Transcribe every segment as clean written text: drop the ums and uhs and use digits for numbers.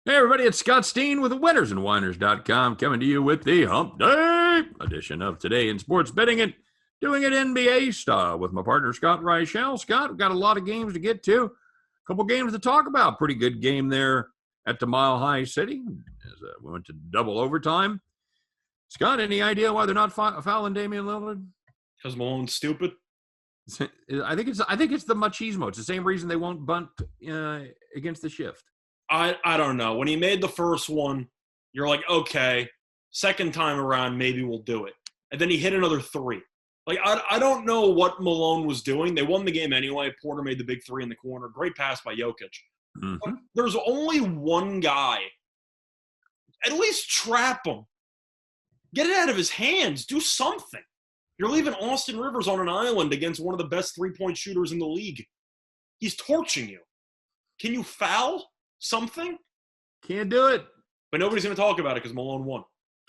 Hey, everybody, it's Scott Steen with winnersandwhiners.com coming to you with the Hump Day edition of Today in Sports Betting and doing it NBA style with my partner, Scott Reichel. Scott, we've got a lot of games to get to, a couple games to talk about. Pretty good game there at the Mile High City as we went to double overtime. Scott, any idea why they're not fouling Damian Lillard? Because Malone's stupid. I think it's the machismo. It's the same reason they won't bunt against the shift. I don't know. When he made the first one, you're like, okay, second time around, maybe we'll do it. And then he hit another three. Like, I don't know what Malone was doing. They won the game anyway. Porter made the big three in the corner. Great pass by Jokic. Mm-hmm. But there's only one guy. At least trap him. Get it out of his hands. Do something. You're leaving Austin Rivers on an island against one of the best three-point shooters in the league. He's torching you. Can you foul something? Can't do it. But nobody's going to talk about it because Malone won.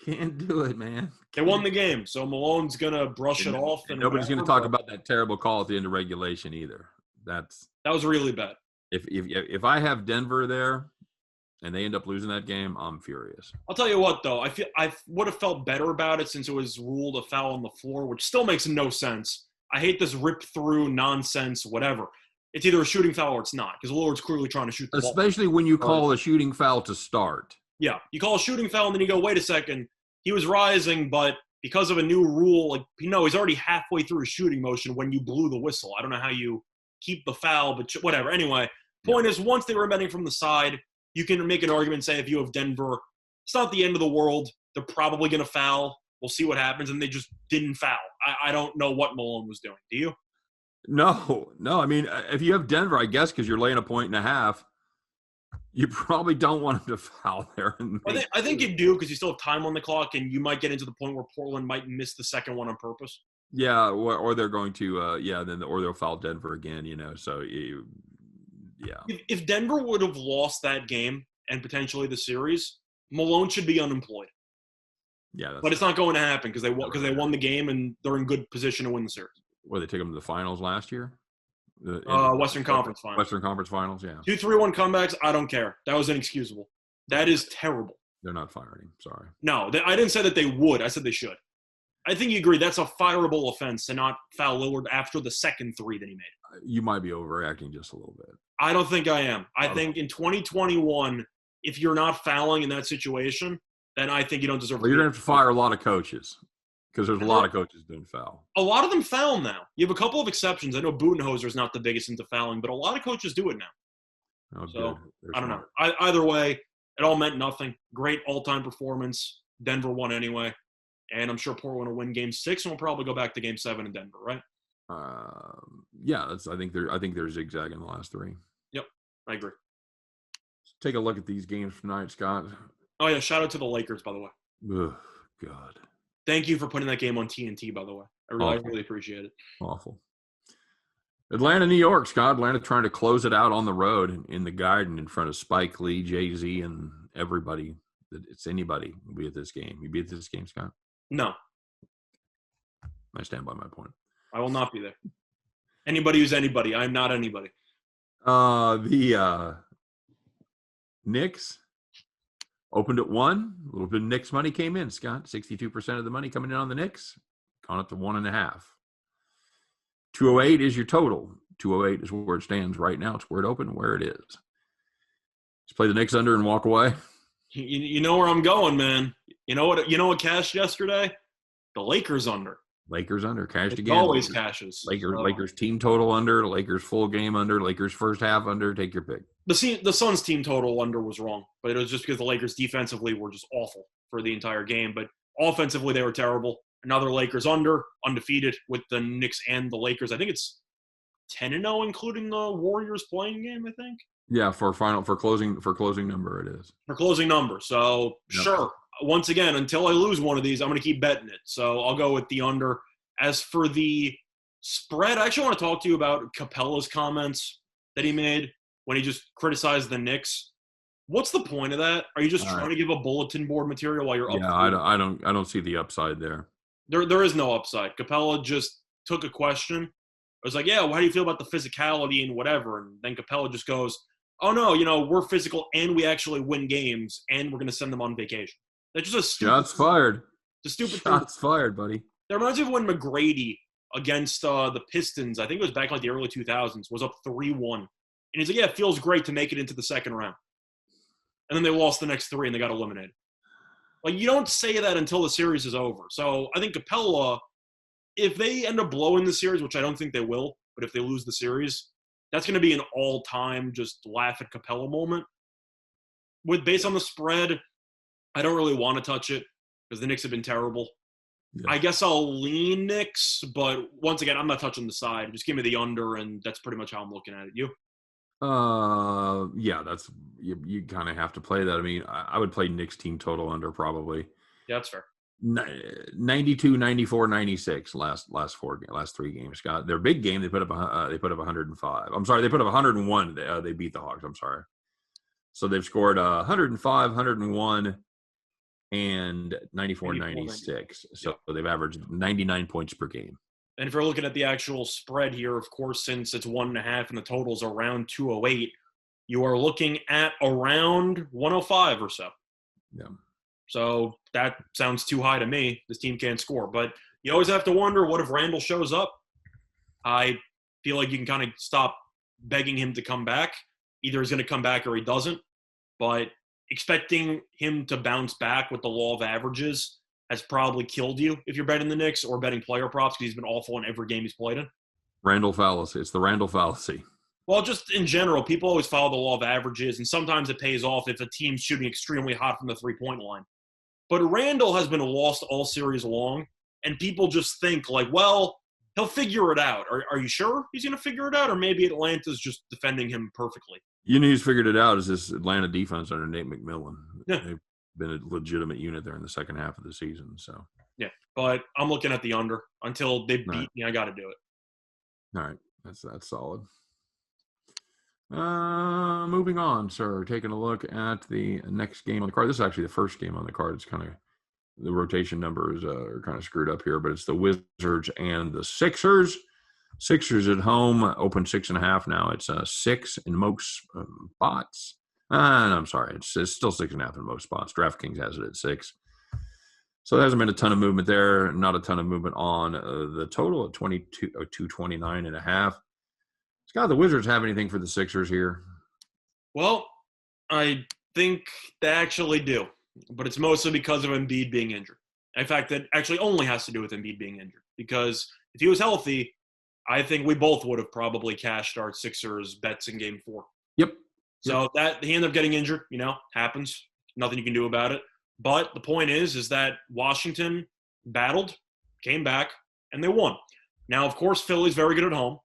Can't do it, man. They won the game, so Malone's going to brush it off. And nobody's going to talk about that terrible call at the end of regulation either. That was really bad. If I have Denver there and they end up losing that game, I'm furious. I'll tell you what, though. I would have felt better about it since it was ruled a foul on the floor, which still makes no sense. I hate this rip-through nonsense, whatever. It's either a shooting foul or it's not, because Lillard's clearly trying to shoot the ball. Especially when you call a shooting foul to start. Yeah, you call a shooting foul, and then you go, wait a second, he was rising, but because of a new rule, he's already halfway through a shooting motion when you blew the whistle. I don't know how you keep the foul, but whatever. Anyway, point is, once they were betting from the side, you can make an argument, say, if you have Denver, it's not the end of the world. They're probably going to foul. We'll see what happens, and they just didn't foul. I don't know what Malone was doing. Do you? No. I mean, if you have Denver, I guess because you're laying a point and a half, you probably don't want him to foul there. I think you do because you still have time on the clock, and you might get into the point where Portland might miss the second one on purpose. Yeah, or they're going to, or they'll foul Denver again, So, yeah. If Denver would have lost that game and potentially the series, Malone should be unemployed. Yeah, but it's not going to happen because they won the game and they're in good position to win the series. They took them to the finals last year? Western Conference Finals. Western Conference Finals, yeah. 2-3-1 comebacks, I don't care. That was inexcusable. That is terrible. They're not firing him, sorry. No, I didn't say that they would. I said they should. I think you agree that's a fireable offense to not foul Lillard after the second three that he made. You might be overreacting just a little bit. I don't think I am. I think in 2021, if you're not fouling in that situation, then I think you don't deserve you're going to have to fire a lot of coaches. Because there's a lot of coaches doing foul. A lot of them foul now. You have a couple of exceptions. I know Budenholzer is not the biggest into fouling, but a lot of coaches do it now. So, I don't know. Either way, it all meant nothing. Great all-time performance. Denver won anyway. And I'm sure Portland will win Game 6, and we'll probably go back to Game 7 in Denver, right? Yeah, I think they're zigzagging the last three. Yep, I agree. Let's take a look at these games tonight, Scott. Oh, yeah, shout out to the Lakers, by the way. Ugh, God. Thank you for putting that game on TNT, by the way. I really appreciate it. Awful. Atlanta, New York, Scott. Atlanta trying to close it out on the road in the Garden in front of Spike Lee, Jay-Z, and everybody. It's anybody will be at this game. You be at this game, Scott? No. I stand by my point. I will not be there. Anybody who's anybody. I am not anybody. The Knicks opened at 1. A little bit of Knicks money came in, Scott. 62% of the money coming in on the Knicks. Gone up to 1.5. 208 is your total. 208 is where it stands right now. It's where it opened, where it is. Just play the Knicks under and walk away. You know where I'm going, man. You know what cashed yesterday? The Lakers under. Lakers under. Cashed it again. Always cashes. Lakers team total under. Lakers full game under. Lakers first half under. Take your pick. The Suns team total under was wrong, but it was just because the Lakers defensively were just awful for the entire game. But offensively, they were terrible. Another Lakers under, undefeated with the Knicks and the Lakers. I think it's 10-0, including the Warriors playing game, I think. Yeah, for closing number it is. For closing number. So, yep. Sure. Once again, until I lose one of these, I'm going to keep betting it. So I'll go with the under. As for the spread, I actually want to talk to you about Capella's comments that he made when he just criticized the Knicks. What's the point of that? Are you just trying to give a bulletin board material while you're up? Yeah, I don't see the upside there. There is no upside. Capella just took a question. It was like, yeah, well, how do you feel about the physicality and whatever? And then Capella just goes, oh no, we're physical and we actually win games and we're going to send them on vacation. That's just a stupid. Shots fired. The stupid Shots fired, buddy. That reminds me of when McGrady against the Pistons, I think it was back in like the early 2000s, was up 3-1. And he's like, yeah, it feels great to make it into the second round. And then they lost the next 3 and they got eliminated. Like, you don't say that until the series is over. So I think Capella, if they end up blowing the series, which I don't think they will, but if they lose the series, that's going to be an all-time just laugh at Capella moment. Based on the spread, I don't really want to touch it because the Knicks have been terrible. Yeah. I guess I'll lean Knicks, but once again, I'm not touching the side. Just give me the under, and that's pretty much how I'm looking at it. You? Yeah, that's you kind of have to play that. I mean, I would play Knicks team total under probably. Yeah, that's fair. 92, 94, 96 last 3 games. Scott, their big game they put up 105. I'm sorry, they put up 101. They beat the Hawks. I'm sorry. So they've scored 105, 101, and 94, 96. So they've averaged 99 points per game. And if you're looking at the actual spread here, of course, since it's 1.5 and the total's around 208, you are looking at around 105 or so. Yeah. So that sounds too high to me. This team can't score. But you always have to wonder, what if Randall shows up? I feel like you can kind of stop begging him to come back. Either he's going to come back or he doesn't. But expecting him to bounce back with the law of averages has probably killed you if you're betting the Knicks or betting player props because he's been awful in every game he's played in. Randall fallacy. It's the Randall fallacy. Well, just in general, people always follow the law of averages, and sometimes it pays off if a team's shooting extremely hot from the three-point line. But Randall has been lost all series long, and people just think, like, well, he'll figure it out. Are you sure he's going to figure it out, or maybe Atlanta's just defending him perfectly? You know who's figured it out is this Atlanta defense under Nate McMillan. Yeah. They've been a legitimate unit there in the second half of the season. So yeah, but I'm looking at the under until they beat me. I got to do it. All right, that's solid. Moving on, sir. Taking a look at the next game on the card. This is actually the first game on the card. It's kind of the rotation numbers are kind of screwed up here, but it's the Wizards and the Sixers. Sixers at home, open 6.5 now. It's 6 in most spots. No, I'm sorry. It's still 6.5 in most spots. DraftKings has it at 6. So there hasn't been a ton of movement there. Not a ton of movement on the total at 229.5. Scott, the Wizards have anything for the Sixers here? Well, I think they actually do, but it's mostly because of Embiid being injured. In fact, that actually only has to do with Embiid being injured because if he was healthy, I think we both would have probably cashed our Sixers bets in Game 4. Yep. So that he ended up getting injured, happens. Nothing you can do about it. But the point is that Washington battled, came back, and they won. Now, of course, Philly's very good at home.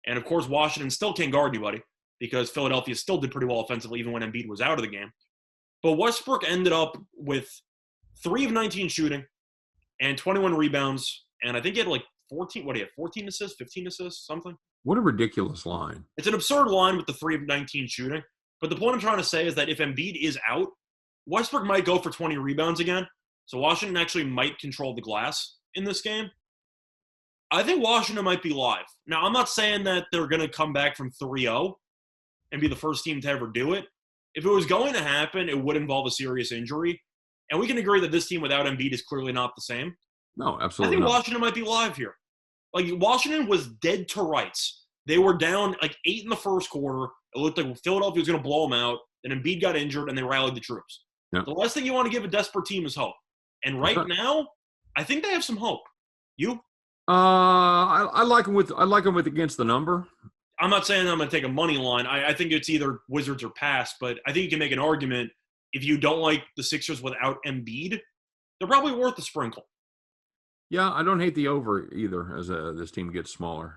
And, of course, Washington still can't guard anybody because Philadelphia still did pretty well offensively even when Embiid was out of the game. But Westbrook ended up with 3 of 19 shooting and 21 rebounds. And I think he had like 14 assists, 15 assists, something? What a ridiculous line. It's an absurd line with the 3 of 19 shooting. But the point I'm trying to say is that if Embiid is out, Westbrook might go for 20 rebounds again. So Washington actually might control the glass in this game. I think Washington might be live. Now, I'm not saying that they're going to come back from 3-0 and be the first team to ever do it. If it was going to happen, it would involve a serious injury. And we can agree that this team without Embiid is clearly not the same. No, absolutely I think not. Washington might be live here. Like, Washington was dead to rights. They were down like 8 in the first quarter. It looked like Philadelphia was going to blow them out. Then Embiid got injured, and they rallied the troops. Yep. The last thing you want to give a desperate team is hope. And right now, I think they have some hope. You? I like them with against the number. I'm not saying I'm going to take a money line. I think it's either Wizards or pass, but I think you can make an argument if you don't like the Sixers without Embiid, they're probably worth the sprinkle. Yeah, I don't hate the over either as this team gets smaller.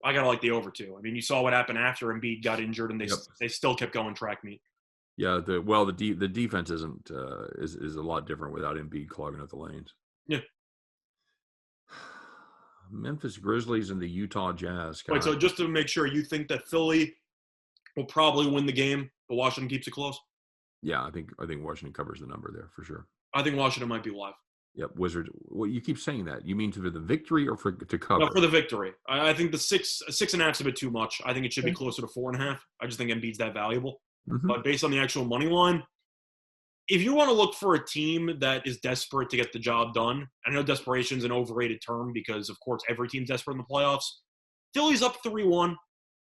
I got to like the over too. I mean, you saw what happened after Embiid got injured and they still kept going track meet. Yeah, the defense isn't is a lot different without Embiid clogging up the lanes. Yeah. Memphis Grizzlies and the Utah Jazz. Wait, so just to make sure, you think that Philly will probably win the game, but Washington keeps it close? Yeah, I think Washington covers the number there for sure. I think Washington might be live. Yep, Wizards. Well, you keep saying that. You mean for the victory or to cover? No, for the victory. I think the 6.5 is a bit too much. I think it should be closer to 4.5. I just think Embiid's that valuable. Mm-hmm. but based on the actual money line, if you want to look for a team that is desperate to get the job done, I know desperation is an overrated term because, of course, every team's desperate in the playoffs. Philly's up 3-1,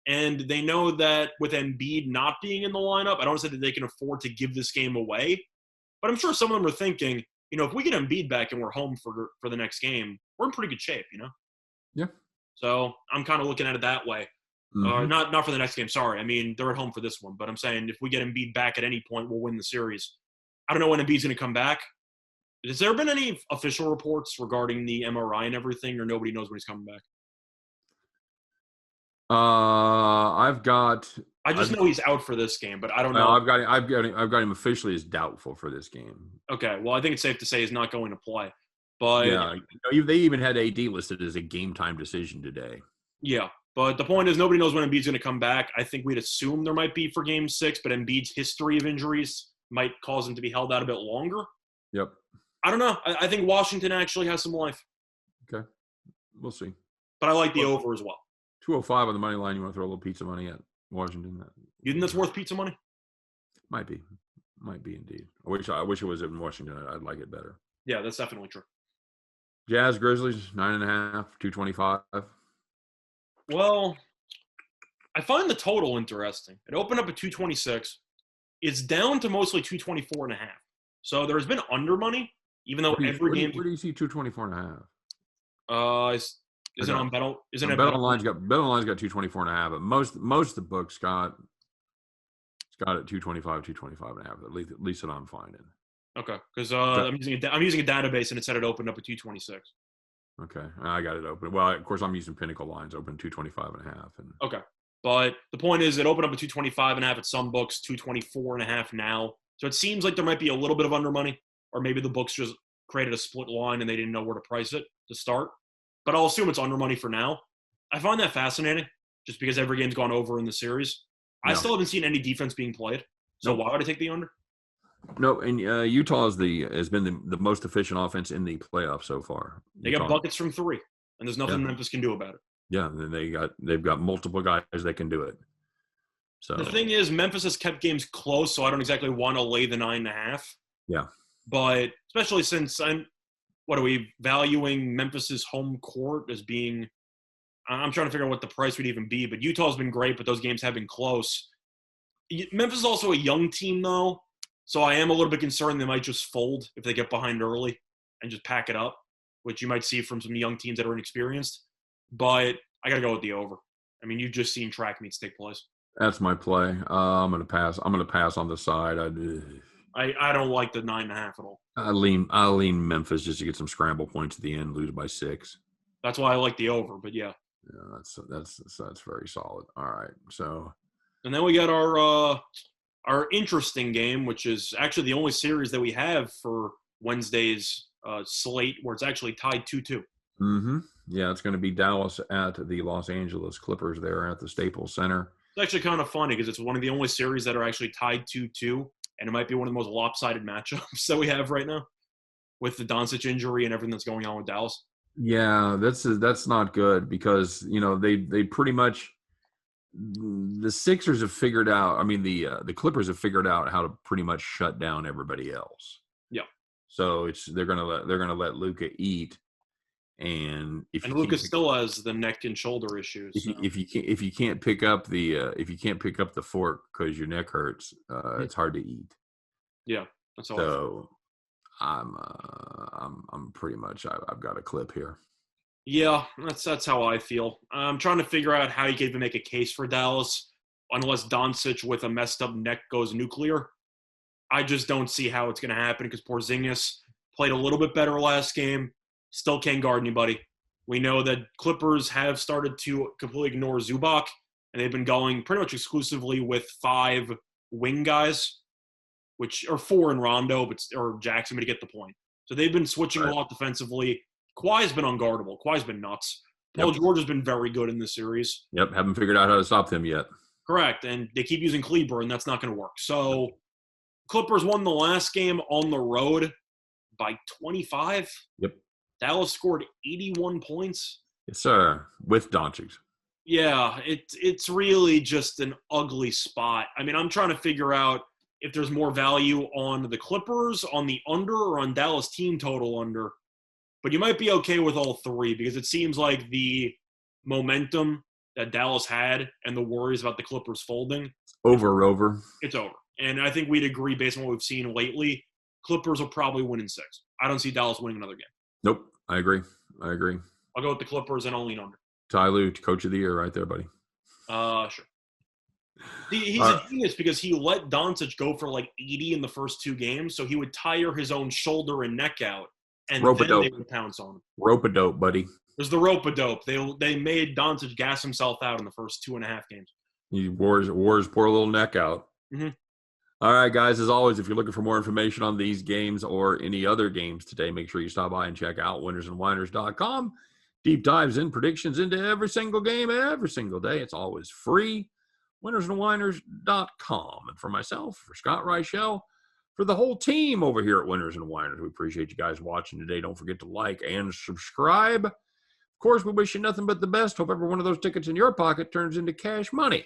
and they know that with Embiid not being in the lineup, I don't say that they can afford to give this game away, but I'm sure some of them are thinking, if we get Embiid back and we're home for the next game, we're in pretty good shape, Yeah. So I'm kind of looking at it that way. Mm-hmm. Not for the next game, sorry. I mean, they're at home for this one, but I'm saying if we get Embiid back at any point, we'll win the series. I don't know when Embiid's going to come back. Has there been any official reports regarding the MRI and everything, or nobody knows when he's coming back? I just know he's out for this game, but I don't know. I've got him officially as doubtful for this game. Okay, well, I think it's safe to say he's not going to play. But yeah, they even had AD listed as a game time decision today. Yeah, but the point is nobody knows when Embiid's going to come back. I think we'd assume there might be for Game 6, but Embiid's history of injuries might cause him to be held out a bit longer. Yep. I don't know. I think Washington actually has some life. Okay. We'll see. But I like the over as well. 205 on the money line. You want to throw a little pizza money at Washington? You think that's worth pizza money? Might be indeed. I wish it was in Washington. I'd like it better. Yeah, that's definitely true. Jazz Grizzlies 9.5, 225. Well, I find the total interesting. It opened up at 226. It's down to mostly 224.5. So there's been under money, even though every game. Where do you see 224.5? Is it on Bettle? Isn't it? BetOnline's got 224.5, but most of the books got it 225, 225.5. At least that I'm finding. Okay, because I'm using a database and it said it opened up at 226. Okay, I got it open. Well, of course, I'm using Pinnacle lines, open 225.5. Okay, but the point is, it opened up at 225.5 at some books, 224.5 now. So it seems like there might be a little bit of under money, or maybe the books just created a split line and they didn't know where to price it to start. But I'll assume it's under money for now. I find that fascinating, just because every game's gone over in the series. I still haven't seen any defense being played. So why would I take the under? No, and Utah has been the most efficient offense in the playoffs so far. They got buckets from 3, and there's nothing Memphis can do about it. Yeah, they've got multiple guys that can do it. So the thing is, Memphis has kept games close, so I don't exactly want to lay the 9.5. Yeah, but especially since what are we valuing Memphis's home court as being? I'm trying to figure out what the price would even be. But Utah's been great, but those games have been close. Memphis is also a young team, though. So I am a little bit concerned they might just fold if they get behind early and just pack it up, which you might see from some young teams that are inexperienced. But I got to go with the over. I mean, you've just seen track meets take place. That's my play. I'm going to pass. I'm going to pass on the side. I don't like the 9.5 at all. I lean Memphis just to get some scramble points at the end, lose by 6. That's why I like the over. But yeah, that's very solid. All right, so and then we got our interesting game, which is actually the only series that we have for Wednesday's slate, where it's actually tied 2-2. Mm-hmm. Yeah, it's going to be Dallas at the Los Angeles Clippers there at the Staples Center. It's actually kind of funny because it's one of the only series that are actually tied 2-2, and it might be one of the most lopsided matchups that we have right now with the Doncic injury and everything that's going on with Dallas. Yeah, that's not good because they pretty much the Sixers have figured out. I mean, the Clippers have figured out how to pretty much shut down everybody else. Yeah. So they're gonna let Luka eat, and Luka still has the neck and shoulder issues. If you can't pick up the fork because your neck hurts, it's hard to eat. Yeah, that's all. So I'm pretty much I've got a clip here. Yeah, that's how I feel. I'm trying to figure out how you can even make a case for Dallas unless Doncic with a messed up neck goes nuclear. I just don't see how it's going to happen because Porzingis played a little bit better last game. Still can't guard anybody. We know that Clippers have started to completely ignore Zubac, and they've been going pretty much exclusively with 5 wing guys, which are 4 in Rondo or Jackson, but to get the point. So they've been switching a lot defensively. Kawhi's been unguardable. Kawhi's been nuts. Paul George has been very good in this series. Yep, haven't figured out how to stop them yet. Correct, and they keep using Kleber, and that's not going to work. So Clippers won the last game on the road by 25. Yep. Dallas scored 81 points. Yes, sir, with Doncic. Yeah, it's really just an ugly spot. I mean, I'm trying to figure out if there's more value on the Clippers, on the under, or on Dallas team total under. But you might be okay with all three because it seems like the momentum that Dallas had and the worries about the Clippers folding, Over. it's over. And I think we'd agree based on what we've seen lately, Clippers will probably win in 6. I don't see Dallas winning another game. Nope. I agree. I'll go with the Clippers and I'll lean under. Ty Lue, coach of the year right there, buddy. Sure. He's a genius because he let Doncic go for like 80 in the first 2 games, so he would tire his own shoulder and neck out, and then they would pounce on him. Rope-a-dope, buddy. There's the rope-a-dope. They made Doncic gas himself out in the first 2.5 games. He wore his poor little neck out. Mm-hmm. All right, guys, as always, if you're looking for more information on these games or any other games today, make sure you stop by and check out winnersandwhiners.com. Deep dives and predictions into every single game, every single day. It's always free. winnersandwhiners.com. And for myself, for Scott Reichel, for the whole team over here at Winners and Whiners, we appreciate you guys watching today. Don't forget to like and subscribe. Of course, we wish you nothing but the best. Hope every one of those tickets in your pocket turns into cash money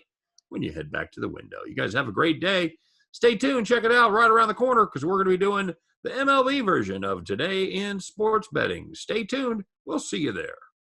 when you head back to the window. You guys have a great day. Stay tuned. Check it out right around the corner because we're going to be doing the MLB version of Today in Sports Betting. Stay tuned. We'll see you there.